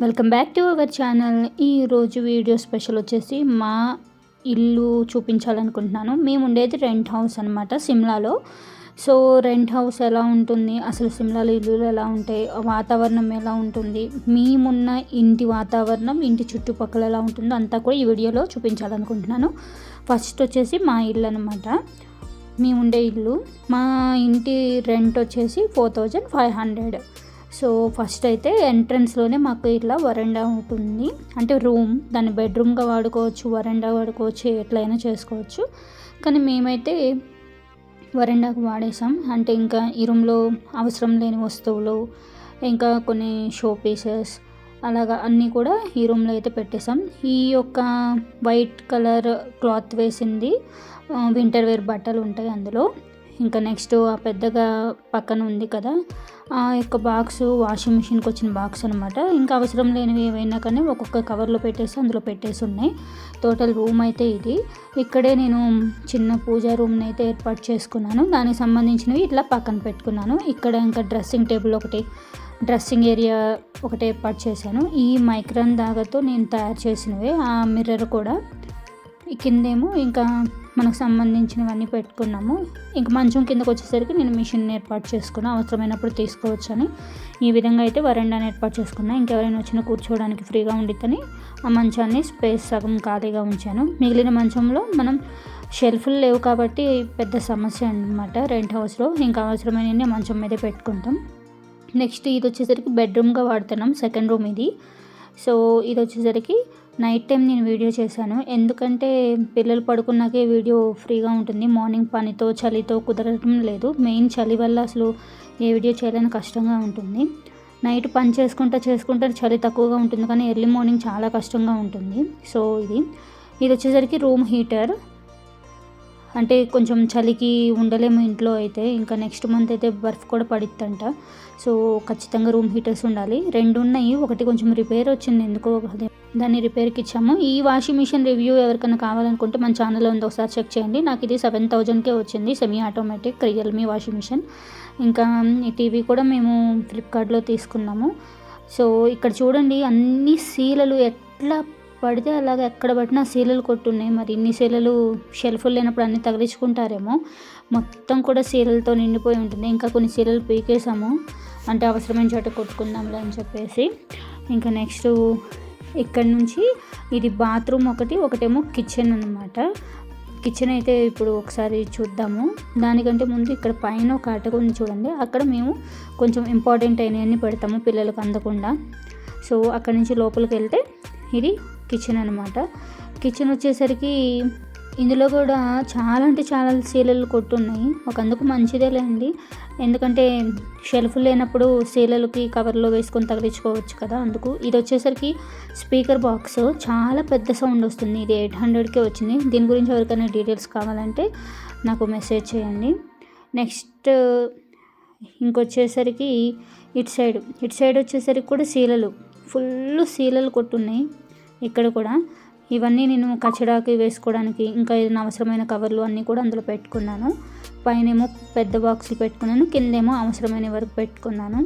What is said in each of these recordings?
Welcome back to our channel. ఈరోజు video special వచ్చేసి మా ఇల్లు చూపించాలనుకుంటున్నాను. మేము ఉండేది రెంట్ హౌస్ అనమాట సిమ్లాలో. సో రెంట్ హౌస్ ఎలా ఉంటుంది, అసలు సిమ్లాలో ఇల్లులు ఎలా ఉంటాయి, వాతావరణం ఎలా ఉంటుంది, మేమున్న ఇంటి వాతావరణం, ఇంటి చుట్టుపక్కల ఎలా ఉంటుందో అంతా కూడా ఈ వీడియోలో చూపించాలనుకుంటున్నాను. ఫస్ట్ వచ్చేసి మా ఇల్లు అనమాట. మేము ఉండే ఇల్లు, మా ఇంటి రెంట్ వచ్చేసి 4500. సో ఫస్ట్ అయితే ఎంట్రన్స్లోనే మాకు ఇట్లా వరండా ఉంటుంది. అంటే రూమ్, దాన్ని బెడ్రూమ్గా వాడుకోవచ్చు, వరండా వాడుకోవచ్చు, ఎట్లయినా చేసుకోవచ్చు. కానీ మేమైతే వరండాకు వాడేసాం. అంటే ఇంకా ఈ రూమ్లో అవసరం లేని వస్తువులు, ఇంకా కొన్ని షో పీసెస్ అలాగా అన్నీ కూడా ఈ రూమ్లో అయితే పెట్టేసాం. ఈ యొక్క వైట్ కలర్ క్లాత్ వేసింది వింటర్ వేర్ బట్టలు ఉంటాయి అందులో. ఇంకా నెక్స్ట్ ఆ పెద్దగా పక్కన ఉంది కదా, ఆ యొక్క బాక్స్ వాషింగ్ మిషన్కి వచ్చిన బాక్స్ అనమాట. ఇంకా అవసరం లేనివి ఏవైనా కానీ ఒక్కొక్క కవర్లో పెట్టేసి అందులో పెట్టేసి ఉన్నాయి. టోటల్ రూమ్ అయితే ఇది. ఇక్కడే నేను చిన్న పూజా రూమ్ని అయితే ఏర్పాటు చేసుకున్నాను. దానికి సంబంధించినవి ఇట్లా పక్కన పెట్టుకున్నాను. ఇక్కడ ఇంకా డ్రెస్సింగ్ టేబుల్ ఒకటి, డ్రెస్సింగ్ ఏరియా ఒకటి ఏర్పాటు చేశాను. ఈ మైక్రాన్ దాగతో నేను తయారు చేసినవే. ఆ మిర్రర్ కూడా కిందేమో ఇంకా మనకు సంబంధించినవన్నీ పెట్టుకున్నాము. ఇంకా మంచం కిందకు వచ్చేసరికి నేను మిషన్ ఏర్పాటు చేసుకున్నాను, అవసరమైనప్పుడు తీసుకోవచ్చు అని. ఈ విధంగా అయితే వరండాని ఏర్పాటు చేసుకున్నాను. ఇంకెవరైనా వచ్చినా కూర్చోవడానికి ఫ్రీగా ఉండిద్దని ఆ మంచాన్ని స్పేస్ సగం ఖాళీగా ఉంచాను. మిగిలిన మంచంలో మనం షెల్ఫ్లు లేవు కాబట్టి పెద్ద సమస్య అనమాట రెంట్ హౌస్లో. ఇంకా అవసరమైన మంచం మీదే పెట్టుకుంటాం. నెక్స్ట్ ఇది వచ్చేసరికి బెడ్రూమ్గా వాడుతున్నాం, సెకండ్ రూమ్ ఇది. సో ఇది వచ్చేసరికి నైట్ టైం నేను వీడియో చేశాను, ఎందుకంటే పిల్లలు పడుకున్నాకే వీడియో ఫ్రీగా ఉంటుంది. మార్నింగ్ పనితో చలితో కుదరడం లేదు. మెయిన్ చలి వల్ల అసలు ఏ వీడియో చేయాలని కష్టంగా ఉంటుంది. నైట్ పని చేసుకుంటే చలి తక్కువగా ఉంటుంది, కానీ ఎర్లీ మార్నింగ్ చాలా కష్టంగా ఉంటుంది. సో ఇది వచ్చేసరికి రూమ్ హీటర్. అంటే కొంచెం చలికి ఉండలేము ఇంట్లో అయితే. ఇంకా నెక్స్ట్ మంత్ అయితే బర్ఫ్ కూడా పడిద్దంట. సో ఖచ్చితంగా రూమ్ హీటర్స్ ఉండాలి. 2 ఉన్నాయి, ఒకటి కొంచెం రిపేర్ వచ్చింది ఎందుకో, దాన్ని రిపేర్కి ఇచ్చాము. ఈ వాషింగ్ మిషన్ రివ్యూ ఎవరికైనా కావాలనుకుంటే మన ఛానల్లో ఉంది, ఒకసారి చెక్ చేయండి. నాకు ఇది 7000కే వచ్చింది, semi automatic Realme washing machine. ఇంకా ఈ టీవీ కూడా మేము ఫ్లిప్కార్ట్లో తీసుకున్నాము. సో ఇక్కడ చూడండి, అన్ని సీలలు ఎట్లా పడితే అలాగే ఎక్కడ పట్టినా సీలలు కొట్టున్నాయి. మరి ఇన్ని సీలలు షెల్ఫ్లు లేనప్పుడు అన్నీ తగిలించుకుంటారేమో. మొత్తం కూడా సీలలతో నిండిపోయి ఉంటుంది. ఇంకా కొన్ని సీలలు పీకేసాము, అంటే అవసరమైన చోట కొట్టుకుందాంలే అని చెప్పేసి. ఇంకా నెక్స్ట్ ఇక్కడ నుంచి ఇది బాత్రూమ్ ఒకటేమో కిచెన్ అనమాట. కిచెన్ అయితే ఇప్పుడు ఒకసారి చూద్దాము. దానికంటే ముందు ఇక్కడ పైన ఒక అటక ఉంది చూడండి, అక్కడ మేము కొంచెం ఇంపార్టెంట్ అయినవన్నీ పెడతాము పిల్లలకు అందకుండా. సో అక్కడి నుంచి లోపలికి వెళ్తే ఇది కిచెన్ అనమాట. కిచెన్ వచ్చేసరికి ఇందులో కూడా చాలా అంటే చాలా సీలలు కొట్టున్నాయి. అందుకు మంచిదేలేండి, ఎందుకంటే షెల్ఫ్ లేనప్పుడు సీలలకి కవర్లో వేసుకొని తగిలించుకోవచ్చు కదా. అందుకు ఇది వచ్చేసరికి స్పీకర్ బాక్స్, చాలా పెద్ద సౌండ్ వస్తుంది. ఇది 800కే వచ్చింది. దీని గురించి ఎవరికైనా డీటెయిల్స్ కావాలంటే నాకు మెసేజ్ చేయండి. నెక్స్ట్ ఇంకొచ్చేసరికి ఇటు సైడ్ వచ్చేసరికి కూడా సీలలు, ఫుల్ సీలలు కొట్టున్నాయి ఇక్కడ కూడా. ఇవన్నీ నేను కచడాకి వేసుకోవడానికి, ఇంకా ఏదైనా అవసరమైన కవర్లు అన్నీ కూడా అందులో పెట్టుకున్నాను. పైనేమో పెద్ద బాక్సులు పెట్టుకున్నాను, కిందేమో అవసరమైన వరకు పెట్టుకున్నాను.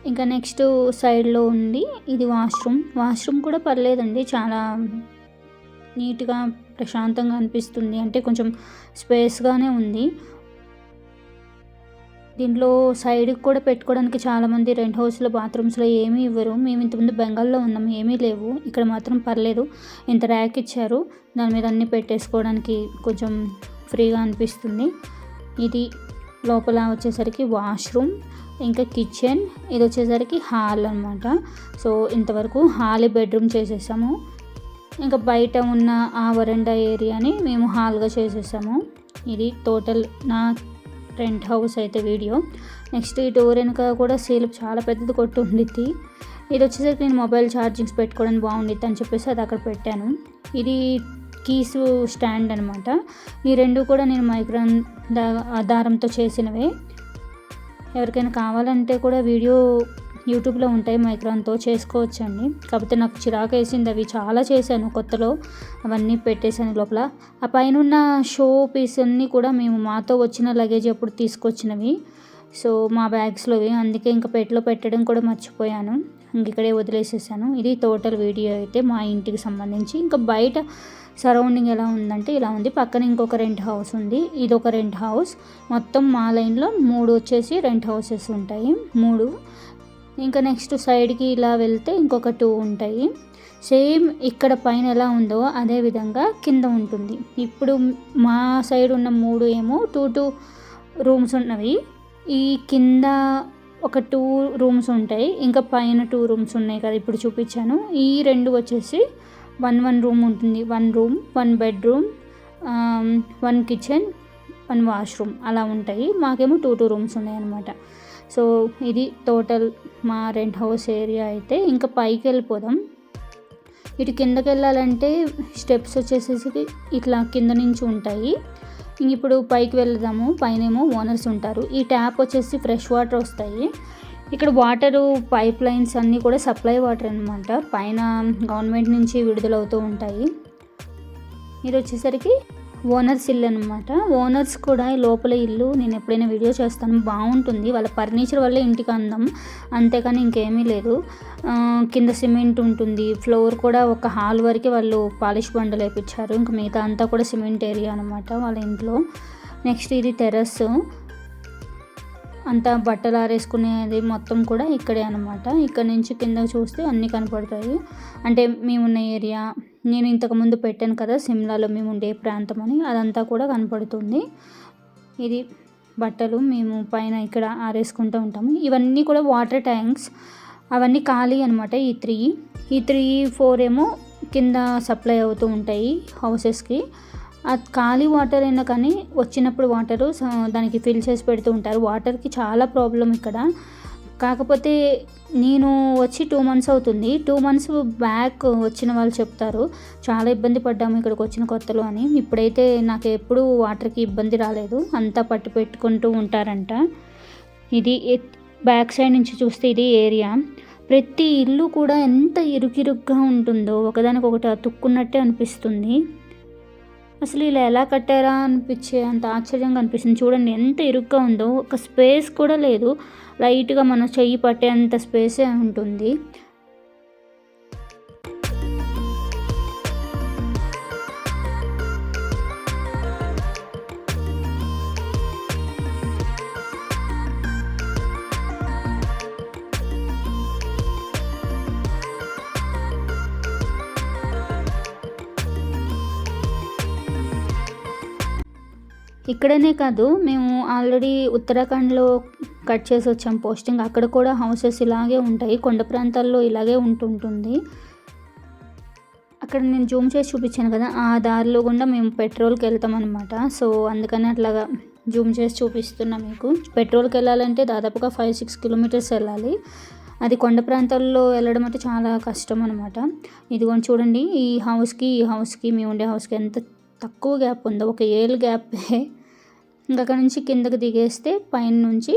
ఇంకా నెక్స్ట్ సైడ్లో ఉంది ఇది వాష్రూమ్ కూడా పర్లేదండి, చాలా నీట్గా ప్రశాంతంగా అనిపిస్తుంది. అంటే కొంచెం స్పేస్గానే ఉంది. దీంట్లో సైడ్కి కూడా పెట్టుకోవడానికి చాలామంది రెంట్ హౌస్లో బాత్రూమ్స్లో ఏమీ ఇవ్వరు. మేము ఇంతకుముందు బెంగాల్లో ఉన్నాం, ఏమీ లేవు. ఇక్కడ మాత్రం పర్లేదు, ఇంత ర్యాక్ ఇచ్చారు, దాని మీద అన్నీ పెట్టేసుకోవడానికి కొంచెం ఫ్రీగా అనిపిస్తుంది. ఇది లోపల వచ్చేసరికి వాష్రూమ్, ఇంకా కిచెన్. ఇది వచ్చేసరికి హాల్ అనమాట. సో ఇంతవరకు హాలే బెడ్రూమ్ చేసేసాము. ఇంకా బయట ఉన్న ఆ వరండా ఏరియాని మేము హాల్గా చేసేసాము. ఇది టోటల్ నా రెంట్ హౌస్ అయితే వీడియో. నెక్స్ట్ ఈ డోర్ వెనుక కూడా సీల్ చాలా పెద్దది కొట్టు ఉండిద్ది. ఇది వచ్చేసరికి నేను మొబైల్ ఛార్జింగ్స్ పెట్టుకోవడానికి బాగుండిద్ది అని చెప్పేసి అది అక్కడ పెట్టాను. ఇది కీసు స్టాండ్ అనమాట. ఈ రెండు కూడా నేను మైక్రాన్ దారంతో చేసినవే. ఎవరికైనా కావాలంటే కూడా వీడియో యూట్యూబ్లో ఉంటాయి, మైక్రాన్తో చేసుకోవచ్చండి. కాకపోతే నాకు చిరాకు వేసింది, అవి చాలా చేశాను కొత్తలో, అవన్నీ పెట్టేశాను లోపల. ఆ పైన ఉన్న షో పీస్ అన్నీ కూడా మేము మాతో వచ్చిన లగేజ్ అప్పుడు తీసుకొచ్చినవి. సో మా బ్యాగ్స్లోవి, అందుకే ఇంకా పెట్టెలో పెట్టడం కూడా మర్చిపోయాను, ఇక్కడే వదిలేసేసాను. ఇది టోటల్ వీడియో అయితే మా ఇంటికి సంబంధించి. ఇంకా బయట సరౌండింగ్ ఎలా ఉందంటే ఇలా ఉంది. పక్కన ఇంకొక రెంట్ హౌస్ ఉంది, ఇదొక రెంట్ హౌస్. మొత్తం మా లైన్లో 3 వచ్చేసి రెంట్ హౌసెస్ ఉంటాయి, 3. ఇంకా నెక్స్ట్ సైడ్కి ఇలా వెళ్తే ఇంకొక 2 ఉంటాయి. సేమ్ ఇక్కడ పైన ఎలా ఉందో అదే విధంగా కింద ఉంటుంది. ఇప్పుడు మా సైడ్ ఉన్న 3 ఏమో 2 రూమ్స్ ఉన్నవి. ఈ కింద ఒక 2 రూమ్స్ ఉంటాయి, ఇంకా పైన 2 రూమ్స్ ఉన్నాయి కదా ఇప్పుడు చూపించాను. ఈ 2 వచ్చేసి 1 రూమ్ ఉంటుంది. 1 రూమ్, 1 బెడ్రూమ్, 1 కిచెన్, 1 వాష్రూమ్ అలా ఉంటాయి. మాకేమో 2 రూమ్స్ ఉన్నాయి అన్నమాట. సో ఇది టోటల్ మా రెంట్ హౌస్ ఏరియా అయితే. ఇంకా పైకి వెళ్ళిపోదాం. ఇటు కిందకి వెళ్ళాలంటే స్టెప్స్ వచ్చేసేసి ఇట్లా కింద నుంచి ఉంటాయి. ఇప్పుడు పైకి వెళ్దాము. పైనేమో ఓనర్స్ ఉంటారు. ఈ ట్యాప్ వచ్చేసి ఫ్రెష్ వాటర్ వస్తాయి. ఇక్కడ వాటరు పైప్ లైన్స్ అన్నీ కూడా సప్లై వాటర్ అనమాట, పైన గవర్నమెంట్ నుంచి విడుదలవుతూ ఉంటాయి. ఇది వచ్చేసరికి ఓనర్స్ ఇల్లు అనమాట. ఓనర్స్ కూడా లోపల ఇల్లు నేను ఎప్పుడైనా వీడియో చేస్తాను, బాగుంటుంది. వాళ్ళ ఫర్నిచర్ వల్ల ఇంటికి అందం, అంతేకాని ఇంకేమీ లేదు. కింద సిమెంట్ ఉంటుంది, ఫ్లోర్ కూడా ఒక హాల్ వరకు వాళ్ళు పాలిష్ బండలు వేయించారు, ఇంకా మిగతా అంతా కూడా సిమెంట్ ఏరియా అనమాట వాళ్ళ ఇంట్లో. నెక్స్ట్ ఇది టెర్రస్, అంతా బట్టలు ఆరేసుకునేది మొత్తం కూడా ఇక్కడే అనమాట. ఇక్కడ నుంచి కింద చూస్తే అన్నీ కనపడతాయి. అంటే మేమున్న ఏరియా, నేను ఇంతకుముందు పెట్టాను కదా సిమ్లాలో మేము ఉండే ప్రాంతం అని, అదంతా కూడా కనపడుతుంది. ఇది బట్టలు మేము పైన ఇక్కడ ఆరేసుకుంటూ ఉంటాము. ఇవన్నీ కూడా వాటర్ ట్యాంక్స్, అవన్నీ ఖాళీ అనమాట. ఈ 3, 4 ఏమో కింద సప్లై అవుతూ ఉంటాయి హౌసెస్కి. అది ఖాళీ వాటర్ అయినా కానీ వచ్చినప్పుడు వాటరు దానికి ఫిల్ చేసి పెడుతూ ఉంటారు. వాటర్కి చాలా ప్రాబ్లం ఇక్కడ. కాకపోతే నేను వచ్చి 2 మంత్స్ అవుతుంది. 2 మంత్స్ బ్యాక్ వచ్చిన వాళ్ళు చెప్తారు చాలా ఇబ్బంది పడ్డాము ఇక్కడికి వచ్చిన కొత్తలో అని. ఇప్పుడైతే నాకు ఎప్పుడూ వాటర్కి ఇబ్బంది రాలేదు, అంతా పట్టు పెట్టుకుంటూ ఉంటారంట. ఇది బ్యాక్ సైడ్ నుంచి చూస్తే ఇది ఏరియా. ప్రతి ఇల్లు కూడా ఎంత ఇరుకిరుగ్గా ఉంటుందో, ఒకదానికొకటి అతుక్కున్నట్టే అనిపిస్తుంది. అసలు ఇలా ఎలా కట్టారా అనిపించే అంత ఆశ్చర్యంగా అనిపిస్తుంది. చూడండి ఎంత ఇరుగ్గా ఉందో, ఒక స్పేస్ కూడా లేదు. లైట్గా మనం చెయ్యి పట్టేంత స్పేసే ఉంటుంది. ఇక్కడనే కాదు, మేము ఆల్రెడీ ఉత్తరాఖండ్లో కట్ చేసి వచ్చాం పోస్టింగ్. అక్కడ కూడా హౌసెస్ ఇలాగే ఉంటాయి, కొండ ప్రాంతాల్లో ఇలాగే ఉంటుంటుంది. అక్కడ నేను జూమ్ చేసి చూపించాను కదా, ఆ దారిలో గుండా మేము పెట్రోల్కి వెళ్తాం అనమాట. సో అందుకని అట్లాగా జూమ్ చేసి చూపిస్తున్నా మీకు. పెట్రోల్కి వెళ్ళాలంటే దాదాపుగా 5-6 కిలోమీటర్స్ వెళ్ళాలి. అది కొండ ప్రాంతాల్లో వెళ్ళడం అంటే చాలా కష్టం అనమాట. ఇదిగోండి చూడండి, ఈ హౌస్కి మేము ఉండే హౌస్కి ఎంత తక్కువ గ్యాప్ ఉందో, ఒక ఏళ్ళు గ్యాపే. ఇంకా అక్కడ నుంచి కిందకి దిగేస్తే పైన నుంచి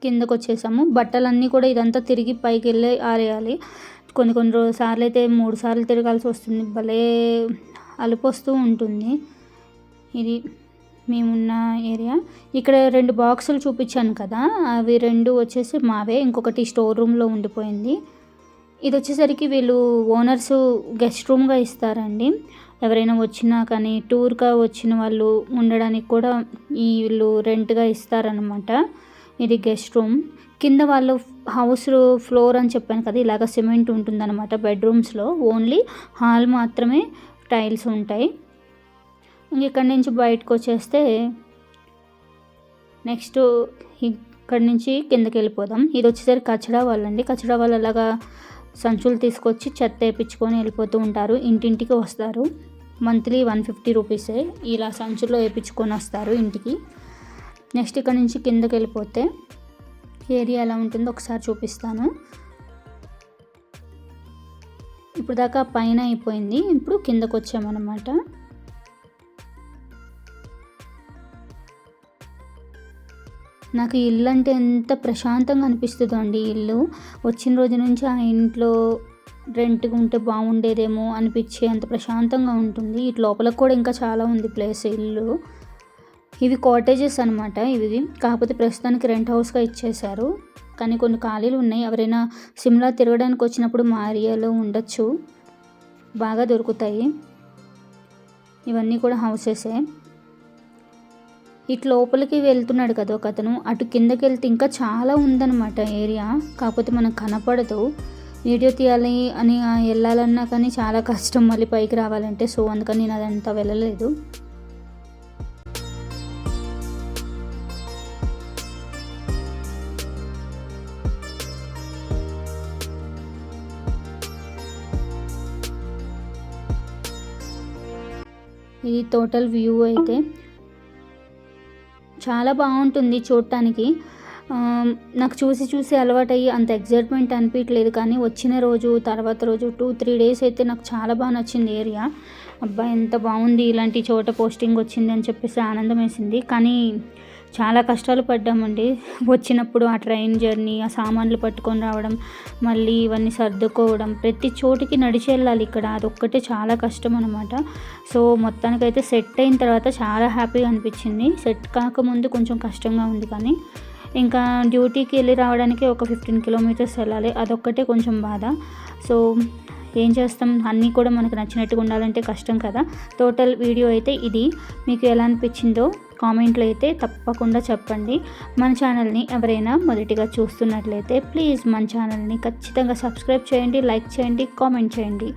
కిందకు వచ్చేసాము. బట్టలన్నీ కూడా ఇదంతా తిరిగి పైకి వెళ్ళి ఆరేయాలి. కొన్ని సార్లు అయితే 3 సార్లు తిరగాల్సి వస్తుంది, భలే అలుపు వస్తూ ఉంటుంది. ఇది మేమున్న ఏరియా. ఇక్కడ 2 బాక్సులు చూపించాను కదా, అవి 2 వచ్చేసి మావే, ఇంకొకటి స్టోర్ రూమ్లో ఉండిపోయింది. ఇది వచ్చేసరికి వీళ్ళు ఓనర్స్ గెస్ట్ రూమ్గా ఇస్తారండి. ఎవరైనా వచ్చినా కానీ టూర్గా వచ్చిన వాళ్ళు ఉండడానికి కూడా వీళ్ళు రెంట్గా ఇస్తారనమాట. ఇది గెస్ట్ రూమ్. కింద వాళ్ళు హౌస్ ఫ్లోర్ అని చెప్పాను కదా, ఇలాగ సిమెంట్ ఉంటుందన్నమాట. బెడ్రూమ్స్లో ఓన్లీ హాల్ మాత్రమే టైల్స్ ఉంటాయి. ఇక్కడి నుంచి బయటకు వచ్చేస్తే నెక్స్ట్ ఇక్కడి నుంచి కిందకి వెళ్ళిపోదాం. ఇది వచ్చేసరికి కచడా వాళ్ళండి. కచడా వాళ్ళు అలాగా సంచులు తీసుకొచ్చి చెత్త వేయించుకొని వెళ్ళిపోతూ ఉంటారు, ఇంటింటికి వస్తారు. మంత్లీ 150 రూపీసే ఇలా సంచుల్లో వేయించుకొని వస్తారు ఇంటికి. నెక్స్ట్ ఇక్కడ నుంచి కిందకి వెళ్ళిపోతే ఏరియా ఎలా ఉంటుందో ఒకసారి చూపిస్తాను. ఇప్పుడు దాకా పైన అయిపోయింది, ఇప్పుడు కిందకు వచ్చామన్నమాట. నాకు ఇల్లు అంటే ఎంత ప్రశాంతంగా అనిపిస్తుందో అండి. ఇల్లు వచ్చిన రోజు నుంచి ఆ ఇంట్లో రెంట్‌కి ఉంటే బాగుండేదేమో అనిపించే అంత ప్రశాంతంగా ఉంటుంది. ఇటు లోపల కూడా ఇంకా చాలా ఉంది ప్లేస్ ఇల్లు. ఇవి కాటేజెస్ అనమాట ఇవి. కాకపోతే ప్రస్తుతానికి రెంట్ హౌస్‌గా ఇచ్చేశారు. కానీ కొన్ని ఖాళీలు ఉన్నాయి. ఎవరైనా సిమ్లా తిరగడానికి వచ్చినప్పుడు మా ఏరియాలో ఉండొచ్చు. బాగా దొరుకుతాయి. ఇవన్నీ కూడా హౌసెసే. ఇటు లోపలికి వెళ్తున్నాడు కదా ఒకతను, అటు కిందకెళ్తే ఇంకా చాలా ఉందన్నమాట ఏరియా. కాకపోతే మనకు కనపడదు. వీడియో తీయాలి అని వెళ్ళాలన్నా కానీ చాలా కష్టం మళ్ళీ పైకి రావాలంటే. సో అందుకని నేను అదంతా వెళ్ళలేదు. ఇది టోటల్ వ్యూ అయితే చాలా బాగుంటుంది చూడటానికి. నాకు చూసి అలవాటయ్యి అంత ఎగ్జైట్మెంట్ అనిపించలేదు. కానీ వచ్చిన రోజు తర్వాత రోజు 2-3 డేస్ అయితే నాకు చాలా బాగా నచ్చింది ఏరియా. అబ్బా ఎంత బాగుంది, ఇలాంటి చోట పోస్టింగ్ వచ్చింది అని చెప్పేసి ఆనందం వేసింది. కానీ చాలా కష్టాలు పడ్డామండి వచ్చినప్పుడు. ఆ ట్రైన్ జర్నీ, ఆ సామాన్లు పట్టుకొని రావడం, మళ్ళీ ఇవన్నీ సర్దుకోవడం, ప్రతి చోటికి నడిచి వెళ్ళాలి ఇక్కడ. అదొక్కటే చాలా కష్టం అనమాట. సో మొత్తానికైతే సెట్ అయిన తర్వాత చాలా హ్యాపీగా అనిపించింది. సెట్ కాకముందు కొంచెం కష్టంగా ఉంది. కానీ ఇంకా డ్యూటీకి వెళ్ళి రావడానికి ఒక 15 కిలోమీటర్స్ వెళ్ళాలి. అదొక్కటే కొంచెం బాధ. సో ఏం చేస్తాం, అన్నీ కూడా మనకు నచ్చినట్టుగా ఉండాలంటే కష్టం కదా. టోటల్ వీడియో అయితే ఇది. మీకు ఎలా అనిపించిందో కామెంట్లో అయితే తప్పకుండా చెప్పండి. మన ఛానల్ని ఎవరైనా మొదటిగా చూస్తున్నట్లయితే ప్లీజ్ మన ఛానల్ని ఖచ్చితంగా సబ్స్క్రైబ్ చేయండి, లైక్ చేయండి, కామెంట్ చేయండి.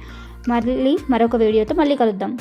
మళ్ళీ మరొక వీడియోతో మళ్ళీ కలుద్దాం.